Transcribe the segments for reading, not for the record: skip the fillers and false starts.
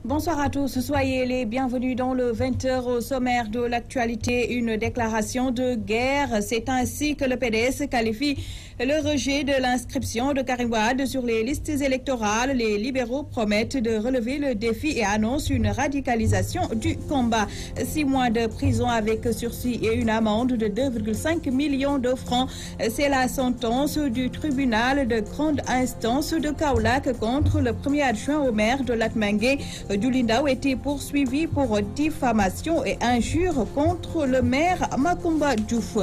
Bonsoir à tous, soyez les bienvenus dans le 20h au sommaire de l'actualité, une déclaration de guerre. C'est ainsi que le PDS qualifie le rejet de l'inscription de Karim Wade sur les listes électorales. Les libéraux promettent de relever le défi et annoncent une radicalisation du combat. 6 mois de prison avec sursis et une amende de 2,5 millions de francs. C'est la sentence du tribunal de grande instance de Kaolack contre le premier adjoint au maire de Latmingué. Douli Ndao était poursuivi pour diffamation et injure contre le maire Macoumba Diouf.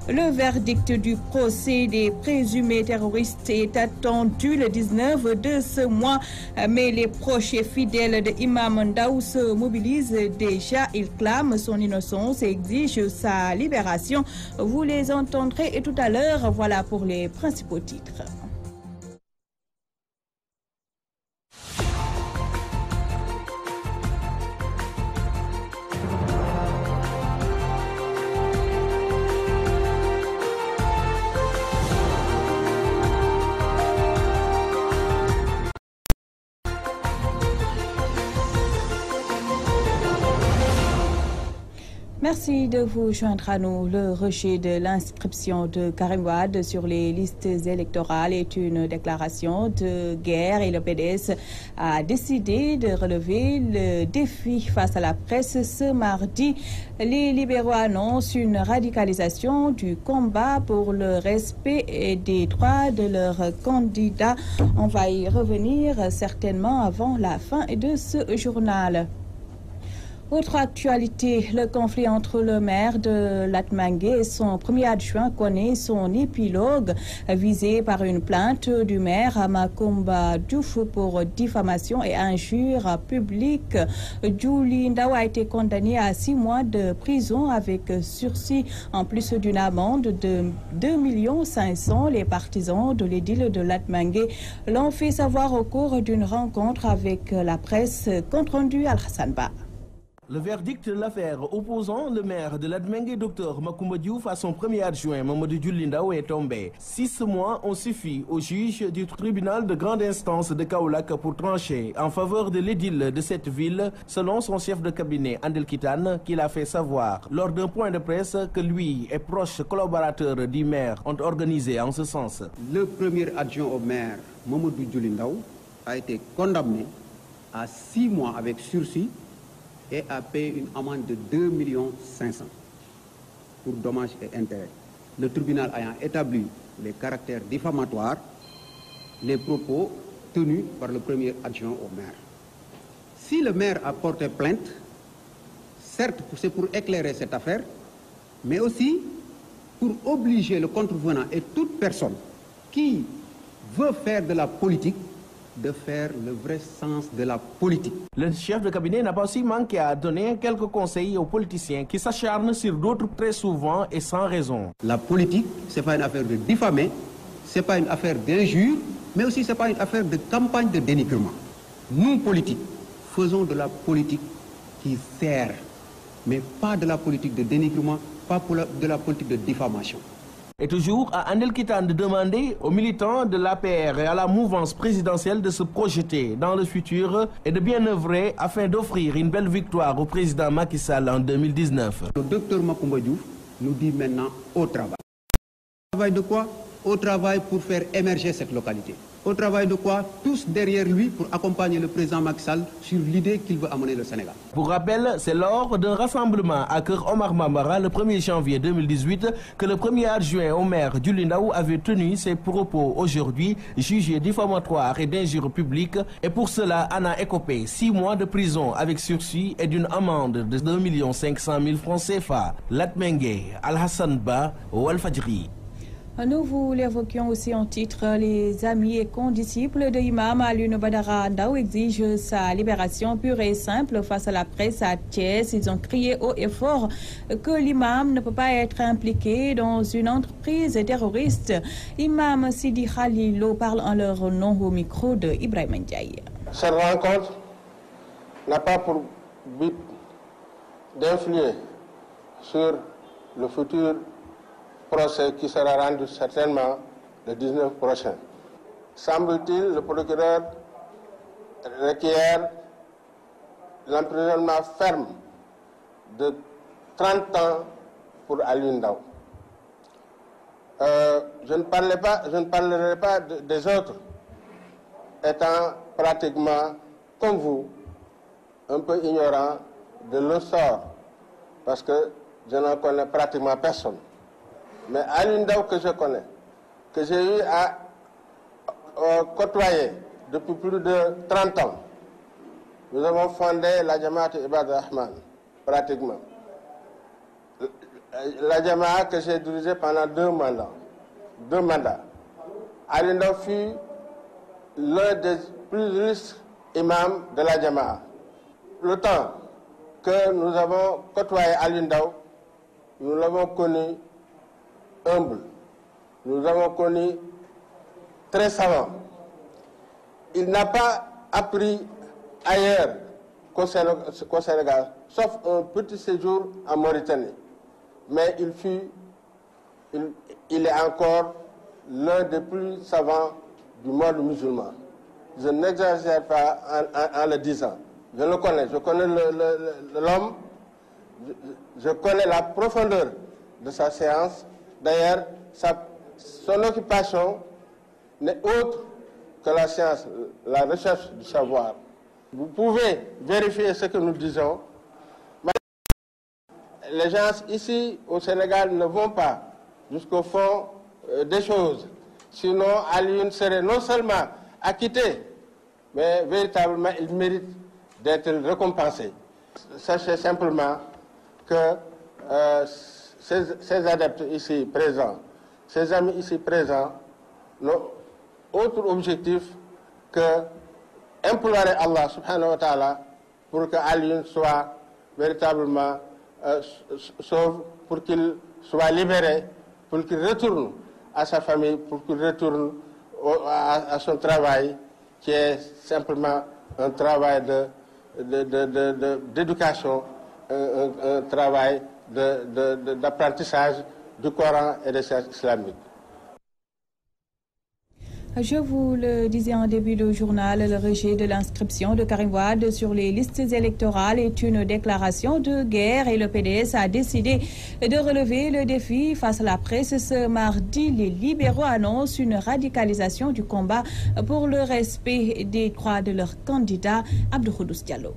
Le verdict du procès des présumés terroristes est attendu le 19 de ce mois, mais les proches et fidèles de Imam Ndao se mobilisent déjà. Ils clament son innocence et exigent sa libération. Vous les entendrez tout à l'heure. Voilà pour les principaux titres. Merci de vous joindre à nous. Le rejet de l'inscription de Karim Wade sur les listes électorales est une déclaration de guerre et le PDS a décidé de relever le défi face à la presse ce mardi. Les libéraux annoncent une radicalisation du combat pour le respect des droits de leurs candidats. On va y revenir certainement avant la fin de ce journal. Autre actualité, le conflit entre le maire de Latmingué et son premier adjoint connaît son épilogue, visé par une plainte du maire Macoumba Diouf pour diffamation et injure publique. Douli Ndao a été condamné à 6 mois de prison avec sursis, en plus d'une amende de 2,5 millions. Les partisans de l'édile de Latmingué l'ont fait savoir au cours d'une rencontre avec la presse. Compte rendu Al-Hassan Ba. Le verdict de l'affaire opposant le maire de Latmingué, Dr Macoumba Diouf, à son premier adjoint, Mamadou Douli Ndao, est tombé. 6 mois ont suffi au juge du tribunal de grande instance de Kaolack pour trancher en faveur de l'édile de cette ville, selon son chef de cabinet, Andel Kitane, qui l'a fait savoir lors d'un point de presse que lui et proches collaborateurs du maire ont organisé en ce sens. Le premier adjoint au maire, Mamadou Douli Ndao, a été condamné à 6 mois avec sursis et a payé une amende de 2,5 millions pour dommages et intérêts. Le tribunal ayant établi les caractères diffamatoires, les propos tenus par le premier adjoint au maire. Si le maire a porté plainte, certes c'est pour éclairer cette affaire, mais aussi pour obliger le contrevenant et toute personne qui veut faire de la politique de faire le vrai sens de la politique. Le chef de cabinet n'a pas aussi manqué à donner quelques conseils aux politiciens qui s'acharnent sur d'autres très souvent et sans raison. La politique, ce n'est pas une affaire de diffamer, ce n'est pas une affaire d'injure, mais aussi ce n'est pas une affaire de campagne de dénigrement. Nous, politiques, faisons de la politique qui sert, mais pas de la politique de dénigrement, pas de la politique de diffamation. Et toujours à Andel Kitane de demander aux militants de l'APR et à la mouvance présidentielle de se projeter dans le futur et de bien œuvrer afin d'offrir une belle victoire au président Macky Sall en 2019. Le docteur Macoumba Diouf nous dit maintenant au travail. Au travail de quoi? Au travail pour faire émerger cette localité. Au travail de quoi? Tous derrière lui pour accompagner le président Macky Sall sur l'idée qu'il veut amener le Sénégal. Pour rappel, c'est lors d'un rassemblement à Keur Omar Mambara le 1er janvier 2018 que le premier adjoint au maire Douli Ndao avait tenu ses propos aujourd'hui jugés diffamatoires et d'injures publiques, et pour cela en a écopé 6 mois de prison avec sursis et d'une amende de 2,5 millions francs CFA. Latmingué, Al-Hassan Ba, Walfadjri. Nous vous l'évoquions aussi en titre. Les amis et condisciples de Imam Alioune Badara Ndao exigent sa libération pure et simple face à la presse à Thiès. Ils ont crié haut et fort que l'imam ne peut pas être impliqué dans une entreprise terroriste. Imam Sidi Khalilo parle en leur nom au micro de Ibrahim Ndiaye. Cette rencontre n'a pas pour but d'influer sur le futur procès qui sera rendu certainement le 19 prochain. Semble-t-il, le procureur requiert l'emprisonnement ferme de 30 ans pour Alioune Ndao. Je ne parlerai pas des autres, étant pratiquement, comme vous, un peu ignorant de leur sort, parce que je n'en connais pratiquement personne. Mais Alioune Ndao que je connais, que j'ai eu à côtoyer depuis plus de 30 ans, nous avons fondé la Jamaat Ibad Rahman, pratiquement. La Jamaat que j'ai dirigée pendant 2 mandats. Alioune Ndao fut l'un des plus riches imams de la Jamaat. Le temps que nous avons côtoyé Alioune Ndao, nous l'avons connu humble. Nous l'avons connu très savant. Il n'a pas appris ailleurs qu'au Sénégal, sauf un petit séjour en Mauritanie. Mais il est encore l'un des plus savants du monde musulman. Je n'exagère pas en le disant. Je le connais, je connais l'homme, je connais la profondeur de sa séance. D'ailleurs, son occupation n'est autre que la science, la recherche du savoir. Vous pouvez vérifier ce que nous disons. Les gens ici au Sénégal ne vont pas jusqu'au fond des choses. Sinon, Alioune serait non seulement acquitté, mais véritablement il mérite d'être récompensé. Sachez simplement que ces adeptes ici présents, ces amis ici présents, n'ont autre objectif que implorer Allah subhanahu wa ta'ala pour que Alioune soit véritablement sauve, pour qu'il soit libéré, pour qu'il retourne à sa famille, pour qu'il retourne à son travail, qui est simplement un travail d'éducation, un travail d'apprentissage du Coran et des sciences islamiques. Je vous le disais en début de journal, le rejet de l'inscription de Karim Wade sur les listes électorales est une déclaration de guerre et le PDS a décidé de relever le défi face à la presse. Ce mardi, les libéraux annoncent une radicalisation du combat pour le respect des droits de leur candidat, Abdou Khoudous Diallo.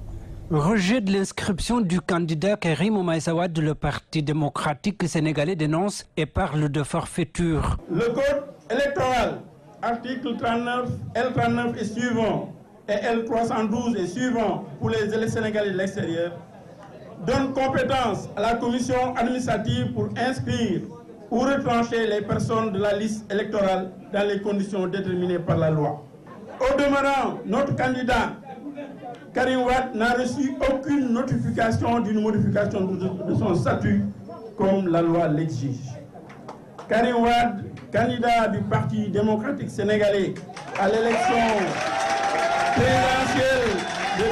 Rejet de l'inscription du candidat Karim Meïssa Wade, le Parti démocratique sénégalais dénonce et parle de forfaiture. Le code électoral, article 39, L39 et suivant, et L312 et suivant pour les Sénégalais de l'extérieur, donne compétence à la commission administrative pour inscrire ou retrancher les personnes de la liste électorale dans les conditions déterminées par la loi. Au demeurant, notre candidat Karim Wade n'a reçu aucune notification d'une modification de son statut comme la loi l'exige. Karim Wade, candidat du Parti démocratique sénégalais à l'élection présidentielle de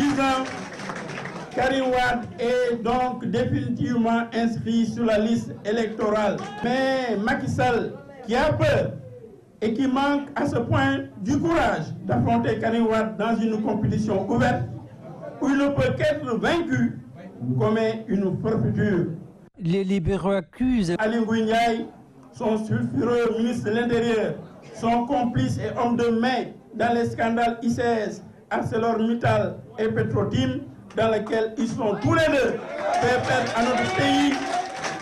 2019, Karim Wade est donc définitivement inscrit sur la liste électorale. Mais Macky Sall, qui a peur et qui manque à ce point du courage d'affronter Karim Wade dans une compétition ouverte, où il ne peut qu'être vaincu, commet une forfaiture. Les libéraux accusent Ali Ngouille Ndiaye, son sulfureux ministre de l'Intérieur, son complice et homme de main dans les scandales ICS, ArcelorMittal et Petrotim, dans lesquels ils sont tous les deux fait perdre à notre pays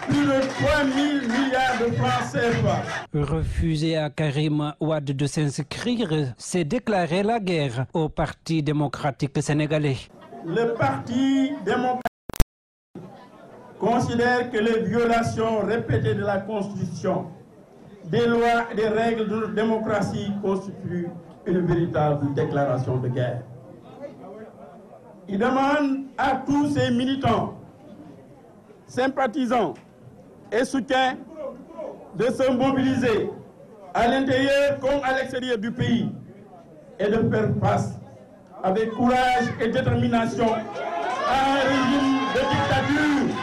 plus de 3 000 milliards de francs CFA. Refuser à Karim Wade de s'inscrire, c'est déclarer la guerre au Parti démocratique sénégalais. Le Parti démocratique considère que les violations répétées de la Constitution, des lois et des règles de notre démocratie constituent une véritable déclaration de guerre. Il demande à tous ces militants, sympathisants et soutiens de se mobiliser à l'intérieur comme à l'extérieur du pays et de faire face avec courage et détermination à un régime de dictature.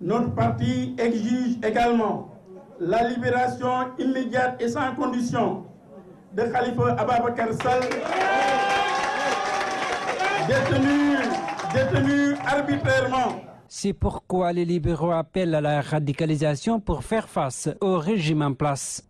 Notre parti exige également la libération immédiate et sans condition de Khalifa Ababacar Sall, détenus arbitrairement. C'est pourquoi les libéraux appellent à la radicalisation pour faire face au régime en place.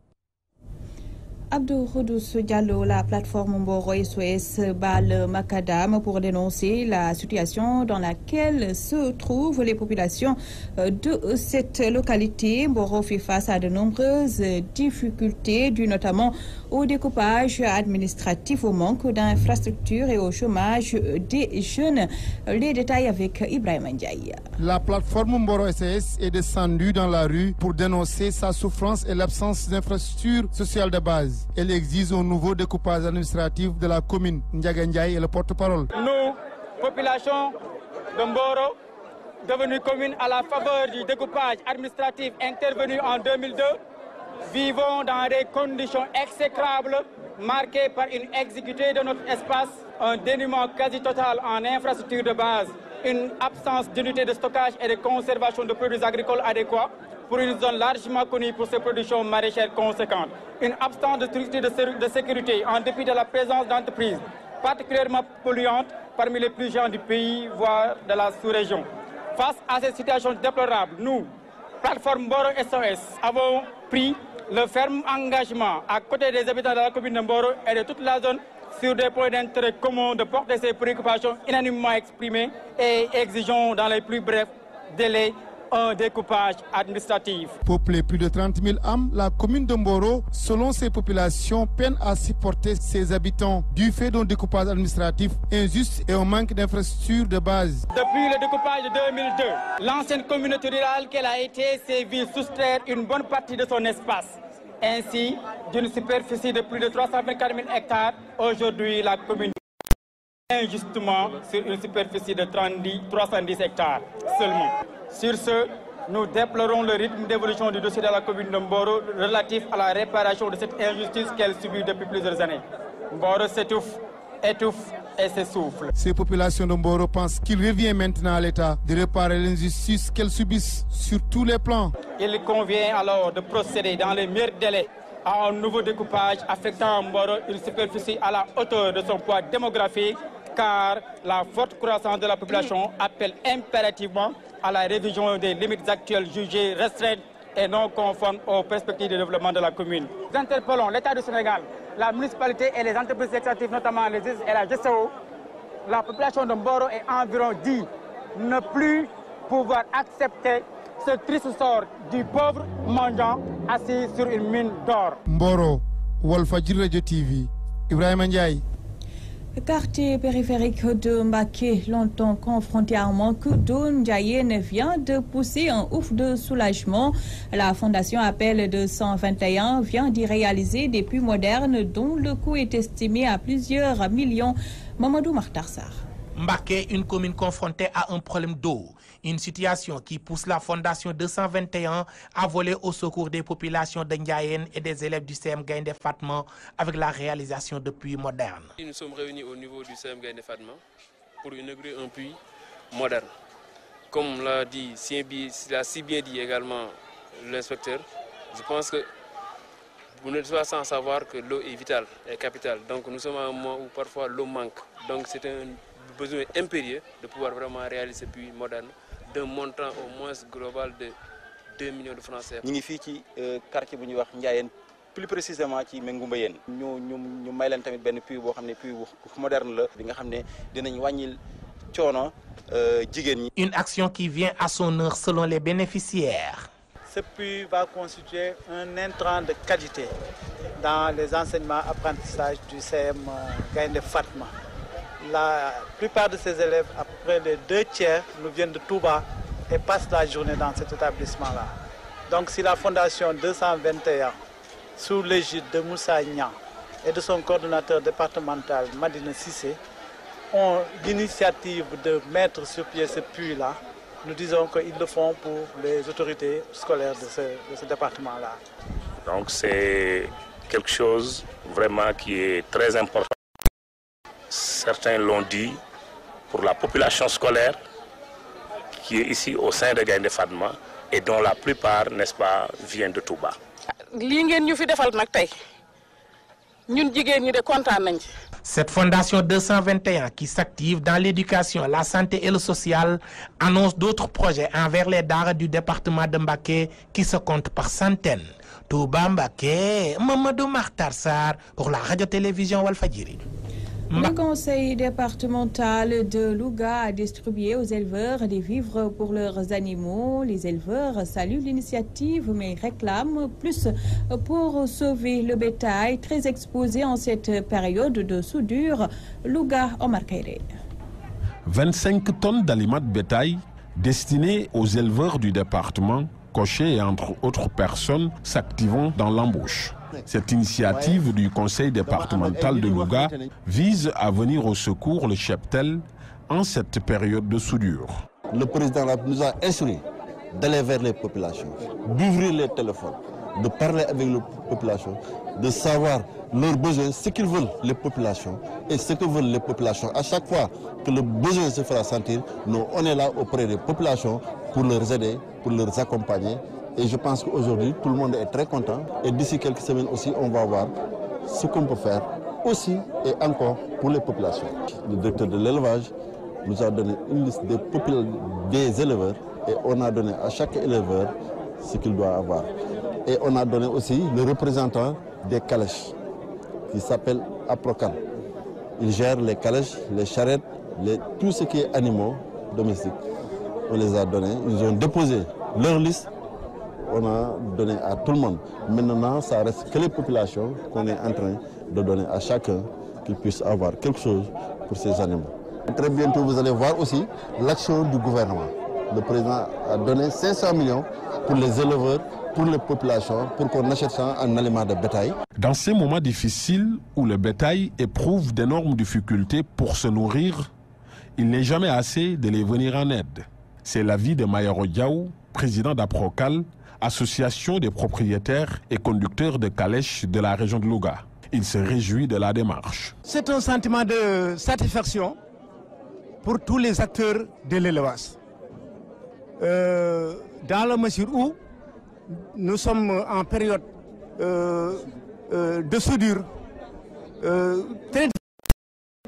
Abdou Khoudous Diallo, la plateforme Mboro SOS bat le macadam pour dénoncer la situation dans laquelle se trouvent les populations de cette localité. Mboro fait face à de nombreuses difficultés dues notamment au découpage administratif, au manque d'infrastructures et au chômage des jeunes. Les détails avec Ibrahim Ndiaye. La plateforme Mboro SOS est descendue dans la rue pour dénoncer sa souffrance et l'absence d'infrastructures sociales de base. Elle exige un nouveau découpage administratif de la commune. Ndiaga Ndiaye est le porte-parole. Nous, population de Mboro, devenue commune à la faveur du découpage administratif intervenu en 2002, vivons dans des conditions exécrables marquées par une exiguïté de notre espace, un dénuement quasi total en infrastructures de base, une absence d'unités de stockage et de conservation de produits agricoles adéquats pour une zone largement connue pour ses productions maraîchères conséquentes, une absence de structures de sécurité en dépit de la présence d'entreprises particulièrement polluantes parmi les plus jeunes du pays, voire de la sous-région. Face à cette situation déplorable, nous, plateforme Mboro SOS, avons pris le ferme engagement à côté des habitants de la commune de Mboro et de toute la zone sur des points d'intérêt communs de porter ces préoccupations unanimement exprimées et exigeons dans les plus brefs délais un découpage administratif. Peuplée plus de 30 000 âmes, la commune de Mboro, selon ses populations, peine à supporter ses habitants du fait d'un découpage administratif injuste et un manque d'infrastructures de base. Depuis le découpage de 2002, l'ancienne communauté rurale qu'elle a été s'est vue soustraire une bonne partie de son espace. Ainsi, d'une superficie de plus de 324 000 hectares, aujourd'hui la commune est injustement sur une superficie de 310 hectares seulement. Sur ce, nous déplorons le rythme d'évolution du dossier de la commune de Mboro relatif à la réparation de cette injustice qu'elle subit depuis plusieurs années. Mboro s'étouffe, étouffe et s'essouffle. Ces populations de Mboro pensent qu'il revient maintenant à l'État de réparer l'injustice qu'elles subissent sur tous les plans. Il convient alors de procéder dans les meilleurs délais à un nouveau découpage affectant Mboro une superficie à la hauteur de son poids démographique, car la forte croissance de la population appelle impérativement à la révision des limites actuelles jugées restreintes et non conformes aux perspectives de développement de la commune. Nous interpellons l'État du Sénégal, la municipalité et les entreprises extractives, notamment les IS et la GCO. La population de Mboro est environ dit ne plus pouvoir accepter ce triste sort du pauvre mendiant assis sur une mine d'or. Mboro, Walfadjri Radio TV, Ibrahim Ndiaye. Le quartier périphérique de Mbaké, longtemps confronté à un manque d'eau, Ndiayene vient de pousser un ouf de soulagement. La Fondation Appel 221 vient d'y réaliser des puits modernes dont le coût est estimé à plusieurs millions. Mamadou Martarsar. Mbaké, une commune confrontée à un problème d'eau. Une situation qui pousse la Fondation 221 à voler au secours des populations de Ndiayene et des élèves du CM Gaïndé Fatma avec la réalisation de puits modernes. Nous sommes réunis au niveau du CM Gaïndé Fatma pour inaugurer un puits moderne. Comme l'a si bien dit également l'inspecteur, je pense que vous n'êtes pas sans savoir que l'eau est vitale et capitale. Donc nous sommes à un moment où parfois l'eau manque. Donc c'est un besoin impérieux de pouvoir vraiment réaliser ce puits moderne d'un montant au moins global de 2 millions de francs CFA. Nous sommes ici dans quartier bu ñuy wax Ndiayene, plus précisément ci Mengoumba Yène. ñu may leen tamit benn puits boo xam ne puits bu moderne la bi nga xam ne dinañ wàññil coono jigéen ñi. Une action qui vient à son heure selon les bénéficiaires. Ce puits va constituer un intrant de qualité dans les enseignements apprentissages du CM Gaïndé Fatma. La plupart de ces élèves, à peu près les 2/3, nous viennent de Touba et passent la journée dans cet établissement-là. Donc si la Fondation 221, sous l'égide de Moussa Niang et de son coordonnateur départemental Madina Sissé, ont l'initiative de mettre sur pied ce puits-là, nous disons qu'ils le font pour les autorités scolaires de ce département-là. Donc c'est quelque chose vraiment qui est très important. Certains l'ont dit, pour la population scolaire qui est ici au sein de Gaïndé Fatma et dont la plupart, n'est-ce pas, viennent de Touba. Cette fondation 221 qui s'active dans l'éducation, la santé et le social annonce d'autres projets envers les daara du département de Mbacké qui se comptent par centaines. Touba Mbacké, Mamadou Makhtar Sarr pour la radio-télévision Walfadjri. Le conseil départemental de Louga a distribué aux éleveurs des vivres pour leurs animaux. Les éleveurs saluent l'initiative mais réclament plus pour sauver le bétail très exposé en cette période de soudure. Louga, Omar Kairé. 25 tonnes d'aliments de bétail destinés aux éleveurs du département, cochers et entre autres personnes s'activant dans l'embauche. Cette initiative du conseil départemental de Louga vise à venir au secours le cheptel en cette période de soudure. Le président nous a instruit d'aller vers les populations, d'ouvrir les téléphones, de parler avec les populations, de savoir leurs besoins, ce qu'ils veulent les populations et ce que veulent les populations. À chaque fois que le besoin se fera sentir, nous on est là auprès des populations pour leur aider, pour leur accompagner. Et je pense qu'aujourd'hui, tout le monde est très content. Et d'ici quelques semaines aussi, on va voir ce qu'on peut faire aussi et encore pour les populations. Le directeur de l'élevage nous a donné une liste des éleveurs et on a donné à chaque éleveur ce qu'il doit avoir. Et on a donné aussi le représentant des calèches qui s'appelle Aprocal. Il gère les calèches, les charrettes, tout ce qui est animaux domestiques. On les a donnés, ils ont déposé leur liste. On a donné à tout le monde. Maintenant, ça reste que les populations qu'on est en train de donner à chacun qu'ils puissent avoir quelque chose pour ces animaux. Très bientôt, vous allez voir aussi l'action du gouvernement. Le président a donné 500 millions pour les éleveurs, pour les populations, pour qu'on achète ça en aliments de bétail. Dans ces moments difficiles où le bétail éprouve d'énormes difficultés pour se nourrir, il n'est jamais assez de les venir en aide. C'est l'avis de Mayoro Diaw, président d'Aprocal, association des propriétaires et conducteurs de calèches de la région de Louga. Il se réjouit de la démarche. C'est un sentiment de satisfaction pour tous les acteurs de l'élevage. Dans la mesure où nous sommes en période de soudure,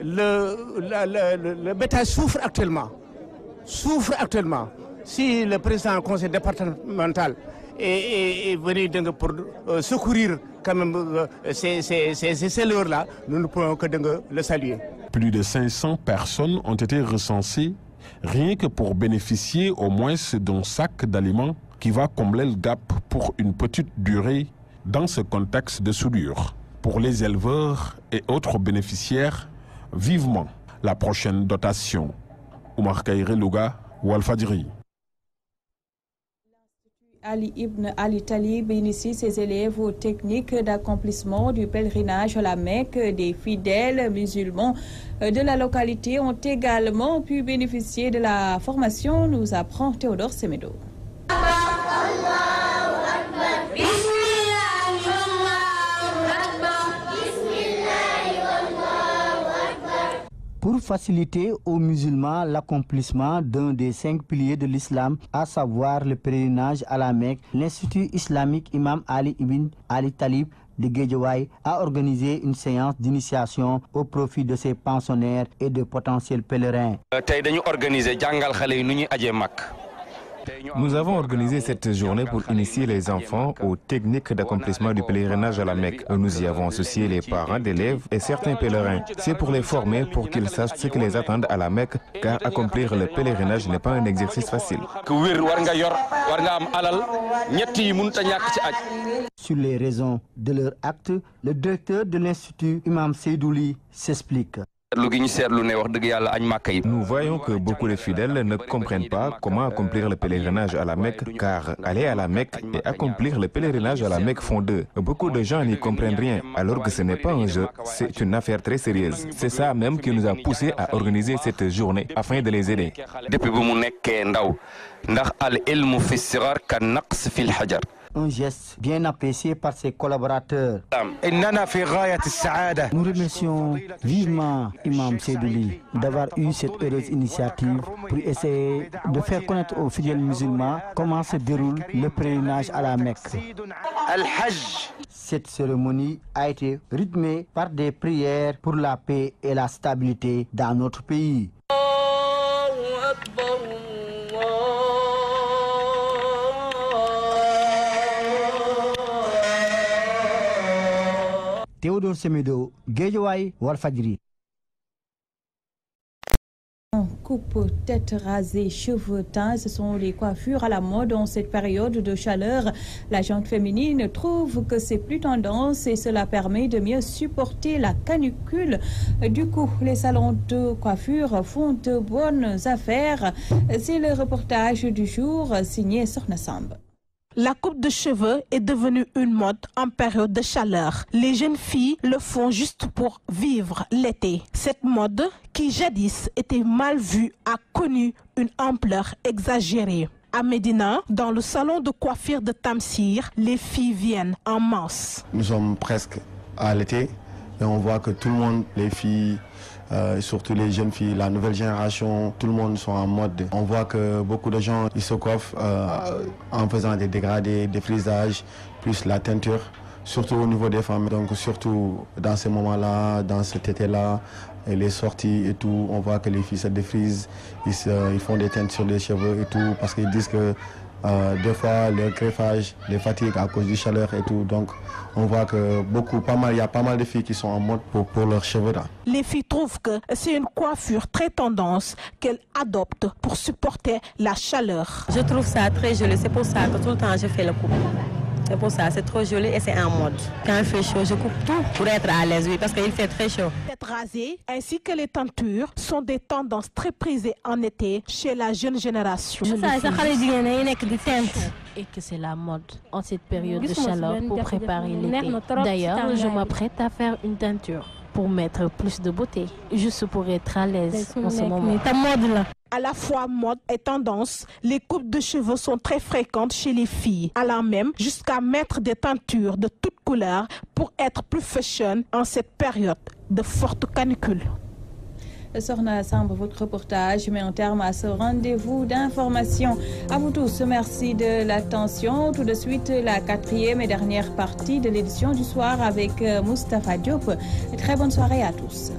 le bétail souffre actuellement. Si le président du conseil départemental est venu pour secourir quand même ces éleveurs-là, nous ne pouvons que le saluer. Plus de 500 personnes ont été recensées rien que pour bénéficier au moins d'un sac d'aliments qui va combler le gap pour une petite durée dans ce contexte de soudure. Pour les éleveurs et autres bénéficiaires, vivement la prochaine dotation. Oumar Kairé, Louga, Walfadjri. Ali Ibn Ali Talib initie ses élèves aux techniques d'accomplissement du pèlerinage à la Mecque. Des fidèles musulmans de la localité ont également pu bénéficier de la formation, nous apprend Théodore Semedo. Pour faciliter aux musulmans l'accomplissement d'un des 5 piliers de l'islam, à savoir le pèlerinage à la Mecque, l'Institut islamique Imam Ali Ibn Ali Talib de Guédiawaye a organisé une séance d'initiation au profit de ses pensionnaires et de potentiels pèlerins. Nous avons organisé cette journée pour initier les enfants aux techniques d'accomplissement du pèlerinage à la Mecque. Nous y avons associé les parents d'élèves et certains pèlerins. C'est pour les former, pour qu'ils sachent ce qui les attend à la Mecque, car accomplir le pèlerinage n'est pas un exercice facile. Sur les raisons de leur acte, le directeur de l'Institut, Imam Seydouli, s'explique. Nous voyons que beaucoup de fidèles ne comprennent pas comment accomplir le pèlerinage à la Mecque, car aller à la Mecque et accomplir le pèlerinage à la Mecque font deux. Beaucoup de gens n'y comprennent rien, alors que ce n'est pas un jeu, c'est une affaire très sérieuse. C'est ça même qui nous a poussé à organiser cette journée, afin de les aider. Un geste bien apprécié par ses collaborateurs. Nous remercions vivement Imam Seydouli d'avoir eu cette heureuse initiative pour essayer de faire connaître aux fidèles musulmans comment se déroule le pèlerinage à la Mecque. Cette cérémonie a été rythmée par des prières pour la paix et la stabilité dans notre pays. Théodore Semedo, Guédiawaye, Walfadjri. Coupe, tête rasée, cheveux teints, ce sont les coiffures à la mode en cette période de chaleur. La gente féminine trouve que c'est plus tendance et cela permet de mieux supporter la canicule. Du coup, les salons de coiffure font de bonnes affaires. C'est le reportage du jour signé Sorna Samb. La coupe de cheveux est devenue une mode en période de chaleur. Les jeunes filles le font juste pour vivre l'été. Cette mode, qui jadis était mal vue, a connu une ampleur exagérée. À Médina, dans le salon de coiffure de Tamsir, les filles viennent en masse. Nous sommes presque à l'été et on voit que tout le monde, les filles, surtout les jeunes filles, la nouvelle génération, tout le monde sont en mode. On voit que beaucoup de gens ils se coiffent en faisant des dégradés, des frisages, plus la teinture, surtout au niveau des femmes. Donc surtout dans ces moments-là, dans cet été-là, et les sorties et tout, on voit que les filles se défrisent, ils font des teintes sur les cheveux et tout, parce qu'ils disent que des fois le greffage les fatigue à cause du chaleur et tout. Donc on voit que il y a pas mal de filles qui sont en mode pour leurs cheveux là. Les filles trouvent que c'est une coiffure très tendance qu'elles adoptent pour supporter la chaleur. Je trouve ça très joli, c'est pour ça que tout le temps je fais le coupe. C'est pour ça, c'est trop joli et c'est en mode. Quand il fait chaud, je coupe tout pour être à l'aise, oui, parce qu'il fait très chaud. Tête rasée ainsi que les teintures sont des tendances très prisées en été chez la jeune génération. Et que c'est la mode en cette période de chaleur pour préparer l'été. D'ailleurs, je m'apprête à faire une teinture pour mettre plus de beauté, juste pour être à l'aise en ce moment. À la fois mode et tendance, les coupes de cheveux sont très fréquentes chez les filles, allant même jusqu'à mettre des teintures de toutes couleurs pour être plus fashion en cette période de forte canicule. Sorna Samb, votre reportage met un terme à ce rendez-vous d'information. À vous tous, merci de l'attention. Tout de suite, la 4e et dernière partie de l'édition du soir avec Moustapha Diop. Très bonne soirée à tous.